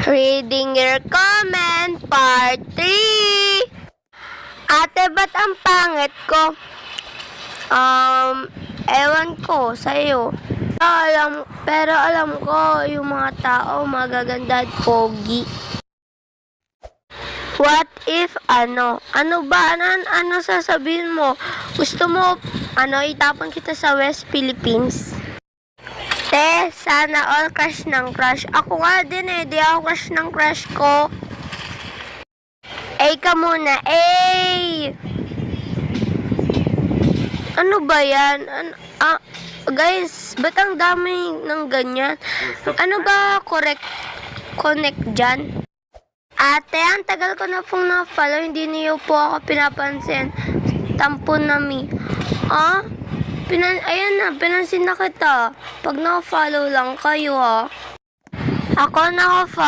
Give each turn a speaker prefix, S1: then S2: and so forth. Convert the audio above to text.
S1: Reading your comment, part 3. Ate, ba't ang pangit ko? Ewan ko sa'yo. Pero alam ko, yung mga tao magaganda at pogi. What if, ano ba? Ano sasabihin mo? Gusto mo, itapon kita sa West Philippines? Te, sana all crush ng crush. Ako nga din di ako crush ng crush ko. Ka muna, Ano ba yan? Guys, ba't ang dami ng ganyan? Ano ba connect dyan? Ate, ang tagal ko na pong na-follow, hindi niyo po ako pinapansin. Tampo na mi. Ayan na, pinansin na kita. Pag na-follow lang kayo Ako na-follow.